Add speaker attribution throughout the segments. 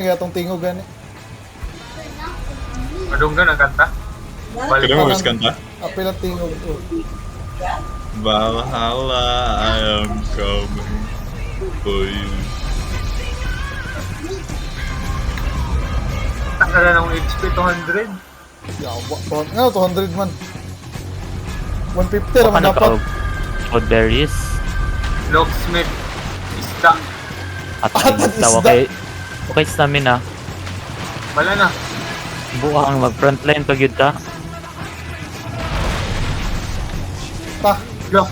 Speaker 1: Kaya itong tingog gani.
Speaker 2: Madunggan ang kanta.
Speaker 3: Kaya mo gusto kanta?
Speaker 1: Apil ang tingog to.
Speaker 3: Valhalla, I am coming for you.
Speaker 2: Takala ng HP 200.
Speaker 1: Yawa. Nga, 200 man. 150 naman dapat.
Speaker 4: Cloudberries.
Speaker 2: Locksmith. Isda.
Speaker 4: At
Speaker 1: Isda.
Speaker 4: okay. Okay stamina.
Speaker 2: Wala na.
Speaker 4: Buang mag-frontline pag yun ka.
Speaker 1: Ta.
Speaker 2: Lock.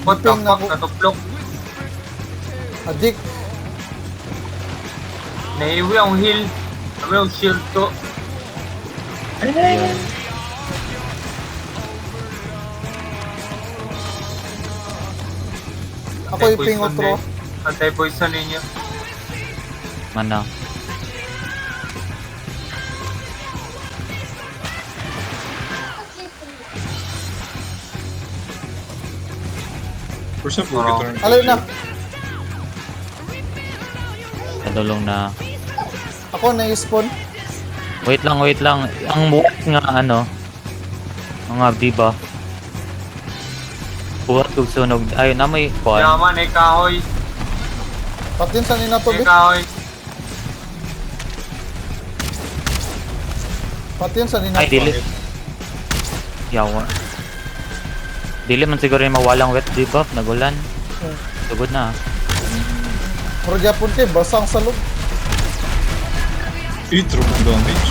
Speaker 2: What the
Speaker 1: Ping na
Speaker 2: fuck?
Speaker 1: ko.
Speaker 2: Natuplok.
Speaker 1: Adik.
Speaker 2: Naiwi ang heal. Naiwi ang shield to.
Speaker 4: Ayun.
Speaker 1: Ako iping otro.
Speaker 2: Anti-poison ninyo.
Speaker 4: Mana.
Speaker 3: First up, we'll get turn.
Speaker 1: Alay na.
Speaker 4: Nadulong na.
Speaker 1: Ako na-spawn.
Speaker 4: Wait lang. Ang buhat nga ano. Mga diba. Buhat kong sunog. Ayun na may kuhan.
Speaker 2: Yaman, ay kahoy.
Speaker 1: Patin sa nina to,
Speaker 2: Ay
Speaker 1: Vic.
Speaker 2: kahoy.
Speaker 1: Patin sa nina
Speaker 4: Ay,
Speaker 1: to.
Speaker 4: dili. Yawa. Dili man siguro yung mawalang wet debuff. Nagulan. Sugod na.
Speaker 1: Pero Japon kay basang sa loob.
Speaker 3: Itro kong damage.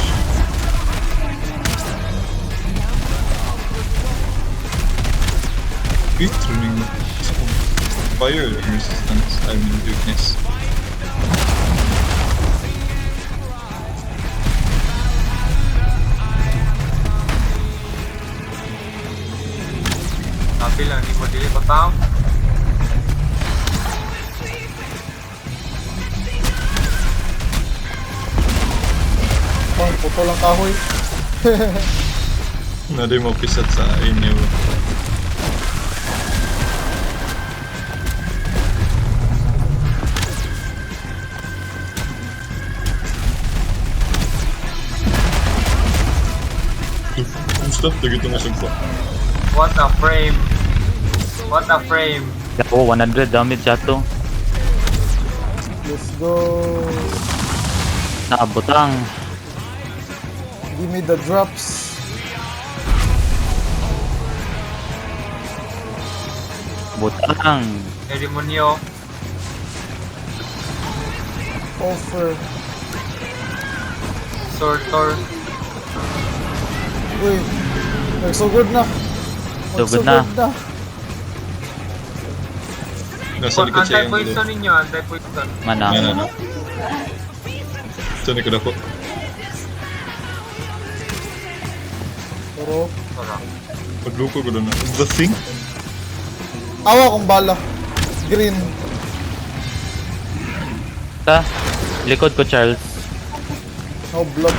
Speaker 3: Itro ning fire resistance, I mean weakness.
Speaker 2: Sabi lang, di mo dili patang.
Speaker 1: Pang puto lang kahoy.
Speaker 3: Na di mo pisat sa inyo. Stop na gito nga sagpa.
Speaker 2: What a frame. What a frame.
Speaker 4: Ako, 100 damage ato.
Speaker 1: Let's go.
Speaker 4: Naabotang.
Speaker 1: Give me the drops.
Speaker 4: Butang.
Speaker 2: May demonyo.
Speaker 1: Offer.
Speaker 2: Sortor.
Speaker 1: Uy. Nagsugod na.
Speaker 4: Sugod na.
Speaker 3: Nasa likod siya yung
Speaker 2: Anti-poison ninyo, anti-poison.
Speaker 4: Mana.
Speaker 3: Ano. Saan ikot ako?
Speaker 1: Pero,
Speaker 2: Sarap.
Speaker 3: Pagluko ko doon na. The thing?
Speaker 1: awa kong bala. Green.
Speaker 4: Ta. Likod ko, Charles.
Speaker 1: No blood.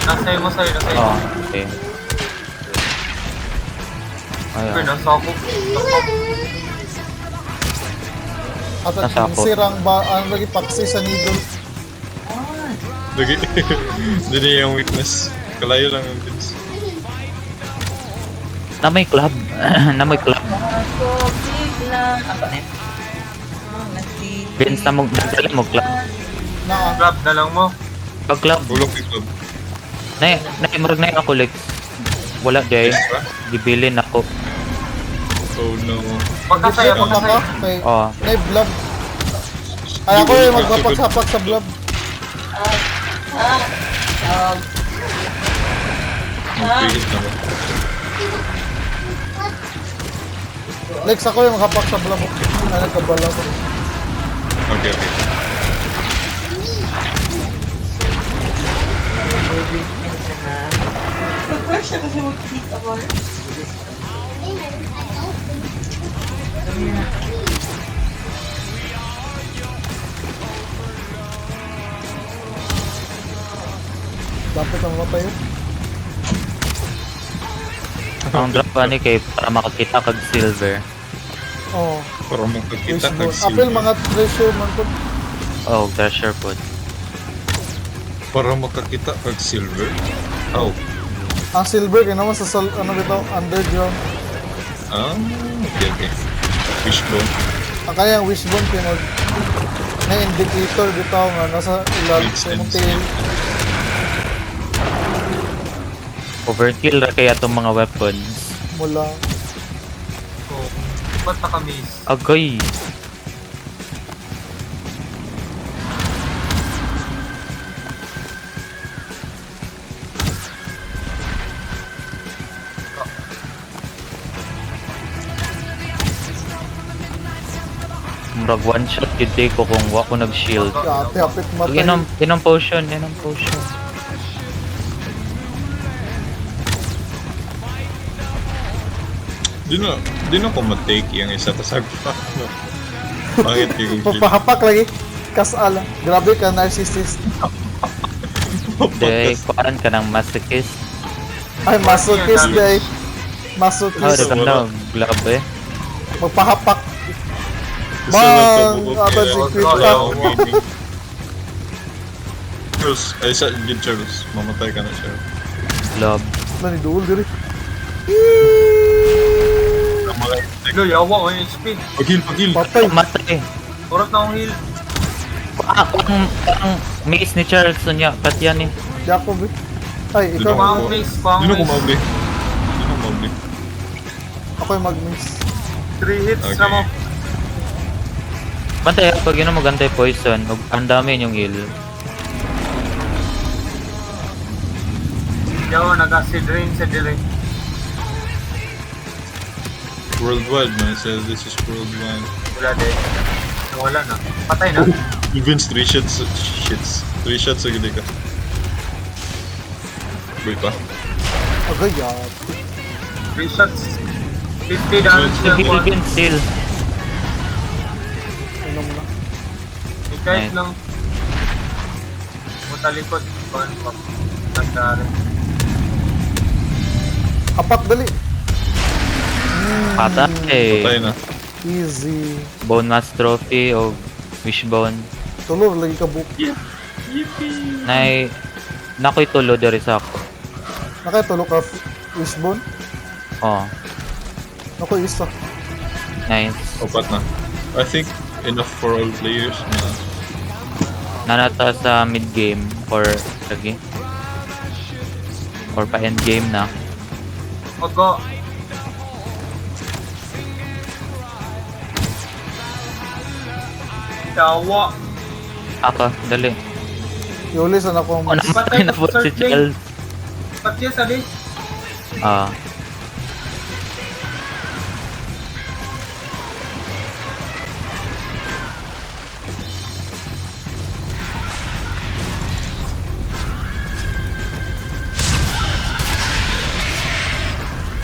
Speaker 2: Nasa'yo mo sa'yo, nasa'yo.
Speaker 4: Oh, okay.
Speaker 2: Pero
Speaker 4: Ayun.
Speaker 2: nasa ako.
Speaker 1: At
Speaker 4: Nasa
Speaker 1: ang
Speaker 4: ako.
Speaker 1: sirang ba, ang lagi paksi sa needle.
Speaker 3: Lagi. Hindi niya yung weakness. Kalayo lang yung pins.
Speaker 4: Na may club. Na may club. Vince na mo, nagdala mo club.
Speaker 1: Na,
Speaker 2: Grab na lang mo.
Speaker 4: Pag club.
Speaker 3: Ulok yung club.
Speaker 4: Marag na ako, Lex. Wala day. Gibilin ako.
Speaker 3: Oh no.
Speaker 2: Pagkasaya,
Speaker 1: Ano ka?
Speaker 2: pagkasaya.
Speaker 1: May,
Speaker 4: Oh.
Speaker 1: may blob. Ay ako yung magpapasapak sa blob.
Speaker 3: Mag-pre-hit na ba?
Speaker 1: Lex ako yung maghapak sa blob. Ay nagkabala ko.
Speaker 3: Okay.
Speaker 1: Dapat ang matay yun.
Speaker 4: Ang drop ani kay para makakita kag silver.
Speaker 1: Oh,
Speaker 3: Para makakita
Speaker 1: wishbone.
Speaker 3: kag
Speaker 1: Apil
Speaker 3: silver.
Speaker 1: mga treasure man po.
Speaker 4: Oh, treasure pod.
Speaker 3: Para makakita kag silver. Oh.
Speaker 1: Ang silver kay naman sa ano bitaw underground.
Speaker 3: Ah, okay. Wishbone.
Speaker 1: Ang kanyang wishbone kay mag na indicator bitaw nga nasa ilalim
Speaker 3: Makes
Speaker 1: sa imong
Speaker 3: sense.
Speaker 1: tail.
Speaker 4: Overkill ra kaya tong mga weapons.
Speaker 1: Mula.
Speaker 2: Oh, ba't nakamiss?
Speaker 4: Agay. Murag one shot yun day ko kung wa ko nag-shield.
Speaker 1: Kati hapit matay.
Speaker 4: Inom potion, inom potion.
Speaker 3: Di na ko matake yung isa tas agpa. Bakit kayo kong shield?
Speaker 1: Papahapak lagi. Kasala. Grabe ka narcissist.
Speaker 4: Day, kuhaan ka ng masochist.
Speaker 1: Ay, masochist day.
Speaker 4: Oh,
Speaker 1: Masochist.
Speaker 4: dagan na, glove eh.
Speaker 1: Magpahapak.
Speaker 3: Gusto lang
Speaker 1: Bang!
Speaker 3: tabubog
Speaker 1: Abad
Speaker 3: kaya
Speaker 1: si
Speaker 3: wala
Speaker 1: Quinta.
Speaker 3: akong meaning. Charles, ay sa Gid Charles, mamatay ka na siya.
Speaker 4: Glove.
Speaker 1: Nani duol diri.
Speaker 2: Lo, yawa ko yung HP.
Speaker 3: Pagil!
Speaker 1: Patay.
Speaker 4: Matay.
Speaker 2: Kurot na akong heal.
Speaker 4: Ang miis ni Charles niya, kat yan eh.
Speaker 1: Jacob eh. Ay,
Speaker 3: Di
Speaker 1: ikaw.
Speaker 3: na
Speaker 2: Pang miss, pang
Speaker 3: Di na ko
Speaker 2: miss.
Speaker 3: maubli. Di na ko maubli.
Speaker 1: Ako yung mag-miss.
Speaker 2: 3 hits
Speaker 3: Okay.
Speaker 2: na mo.
Speaker 4: Bantay, pag yun mo gantay poison, ang dami yung heal.
Speaker 2: Yawa, nag-acid rain sa dire.
Speaker 3: Worldwide man, it says this is worldwide.
Speaker 2: Wala din. Wala na. Patay na.
Speaker 3: Events 3 shots. 3 shots agad ka. Wait pa.
Speaker 1: Agay, yan.
Speaker 2: 3 shots. 50 damage
Speaker 4: Heal
Speaker 2: lang.
Speaker 4: din still.
Speaker 1: Inom na.
Speaker 2: Kahit
Speaker 4: Nice.
Speaker 2: lang. Matalikod. Nagdari.
Speaker 1: Hapak dali.
Speaker 4: Patay.
Speaker 3: Patay na.
Speaker 1: Easy.
Speaker 4: Bone Mass Trophy o Wishbone.
Speaker 1: Tulor lagi ka book.
Speaker 4: Nakoy tulo diri sa ako.
Speaker 1: Nakatulog ka wishbone.
Speaker 4: Oh,
Speaker 1: Ako isa.
Speaker 4: nice.
Speaker 3: Opat na. I think enough for all players na.
Speaker 4: Nanata sa mid game or lagi. Or pa end game na.
Speaker 2: Ogo. Yawa.
Speaker 4: Ako, dali.
Speaker 1: Yulis na ako.
Speaker 4: Oh, namatay na po si Charles.
Speaker 2: Pati sabi.
Speaker 4: Ah,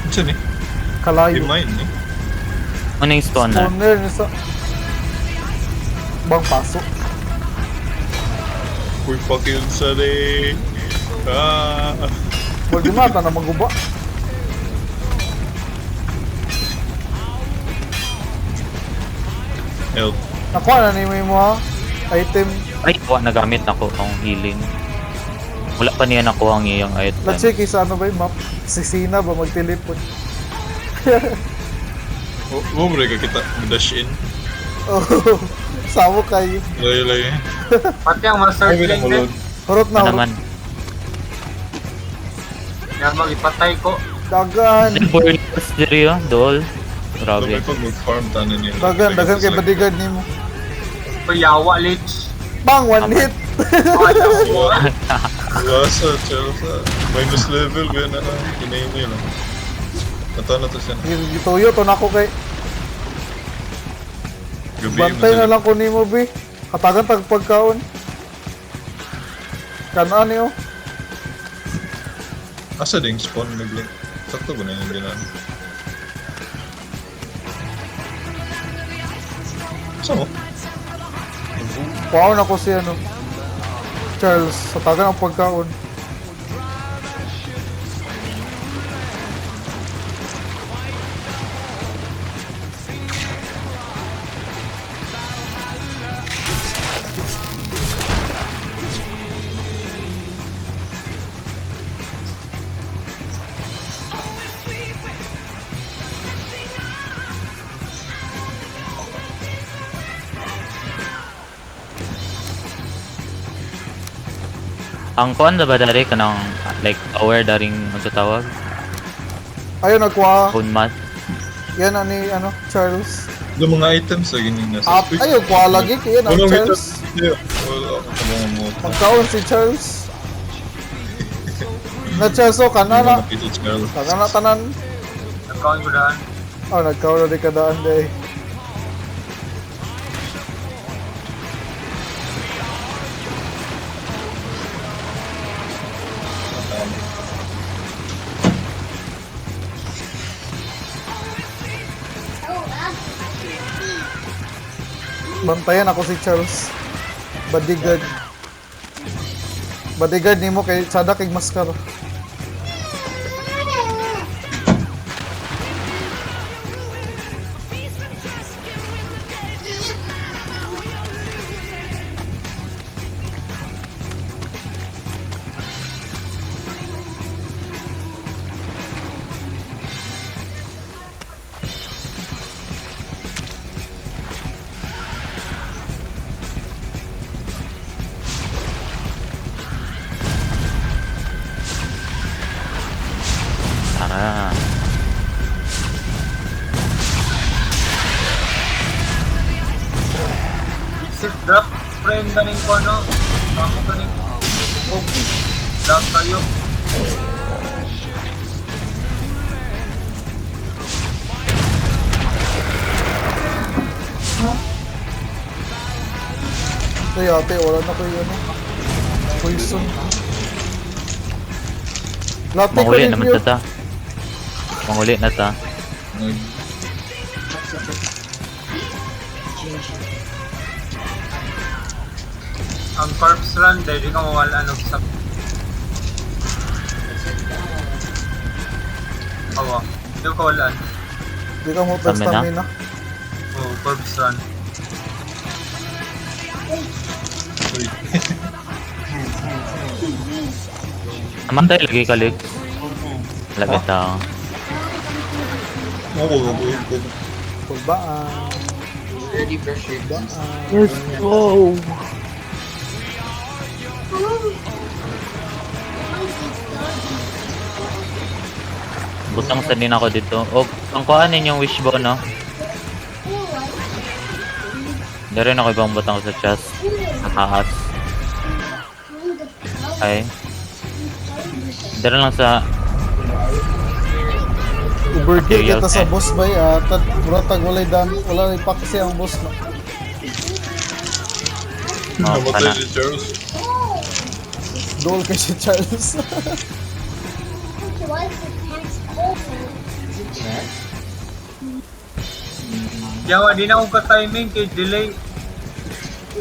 Speaker 3: Ano ni?
Speaker 1: Kalayo.
Speaker 3: Di mine ni.
Speaker 4: ano yung stoner?
Speaker 1: Spawner ni sa... Bang pasok.
Speaker 3: Uy, pakil sa de. Ah.
Speaker 1: Wag di mata na maguba.
Speaker 3: Help.
Speaker 1: Nakuha na ni mo ha. Item.
Speaker 4: Ay, nagamit na ko ang healing. Wala pa niya nakuha ang iyong item.
Speaker 1: Let's check isa ano ba yung map. Si Sina ba mag-teleport?
Speaker 3: Oh, ka kita dash in.
Speaker 1: Oh, sawo kayo.
Speaker 3: Lay.
Speaker 2: Pati ang mga
Speaker 3: Ay,
Speaker 2: circling din.
Speaker 3: load.
Speaker 1: Hurot na
Speaker 4: Ano
Speaker 1: hurot.
Speaker 4: naman?
Speaker 2: Yan mag-ipatay ko.
Speaker 1: Dagan.
Speaker 4: Burritos diri oh, dol.
Speaker 3: Sabi
Speaker 4: Grabe.
Speaker 3: ko mag-farm tanan niya.
Speaker 1: Dagan kay bodyguard nimo.
Speaker 2: Ito yawa, Lich.
Speaker 1: Bang, one hit.
Speaker 3: Wasa, Chelsea. Minus level, kaya na lang. Kinayin niya lang. Ito na to siya.
Speaker 1: Gituyo to nako kay.
Speaker 3: Gabi
Speaker 1: Bantay na lang ko nimo bi. Katagan tag pagkaon. Kanan niyo.
Speaker 3: Asa ding spawn nag-link? Sakto ba na yung ginaan? Saan mo?
Speaker 1: Wow na ko si ano. Charles, sa tagan ang pagkaon.
Speaker 4: Ang kuan na ba dari kanang like aware daring magtatawag?
Speaker 1: Ayun, nagkuha.
Speaker 4: Phone mat.
Speaker 1: Yan na ni, ano, Charles.
Speaker 3: Yung mga items na ganyan nasa
Speaker 1: Up, ayun, kuha lagi. Yan ang Charles.
Speaker 3: Wala ako mo.
Speaker 1: Magkaon si Charles. Na Charles, oh, kanana.
Speaker 3: Nakita Charles.
Speaker 1: Kanana, tanan.
Speaker 2: Nagkaon ko daan.
Speaker 1: Oh, nagkaon na di kadaan day. Bantayan ako si Charles. Bodyguard. Bodyguard nimo kay sada kay maskara.
Speaker 4: Tara.
Speaker 2: Sit drop frame ganing ko ano. Ako ganing. Drop kayo.
Speaker 1: Kaya ate, wala na kayo ano. Poison. Latte ko
Speaker 4: Manguli naman
Speaker 1: review.
Speaker 4: ta. Manguli na ta.
Speaker 2: Ang corpse run, di ka mawala ano sa... Awa, di ka wala.
Speaker 1: Di ka mo
Speaker 4: Stamina?
Speaker 1: stamina.
Speaker 2: Oh, corpse run.
Speaker 4: Namatay lagi kalig. Labit ta.
Speaker 3: Ako.
Speaker 1: Kulbaan.
Speaker 4: Let's go. Butang sa din ako dito. O, ang kuhaan ninyong wishbone, no? Dari na ako ibang butang sa chest. Nakaas. Okay. Dari lang sa...
Speaker 1: Overkill
Speaker 4: Material,
Speaker 1: kita sa
Speaker 4: eh.
Speaker 1: boss bay tad buratag walay dan wala rin paksi ang boss na.
Speaker 4: Oh,
Speaker 3: Namatay
Speaker 4: kana.
Speaker 3: si Charles.
Speaker 1: Goal kay si Charles.
Speaker 2: Yawa, di na akong ka-timing kay delay.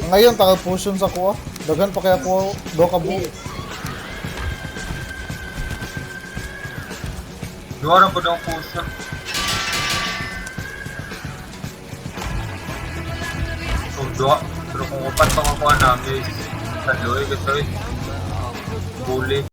Speaker 1: Ngayon taga potion sa kuha. Dagan pa kaya ko do ka bu.
Speaker 2: Duwara ko daw puso. So, duwa. Pero kung upat pa makuha namin, sa doy, kasi bully.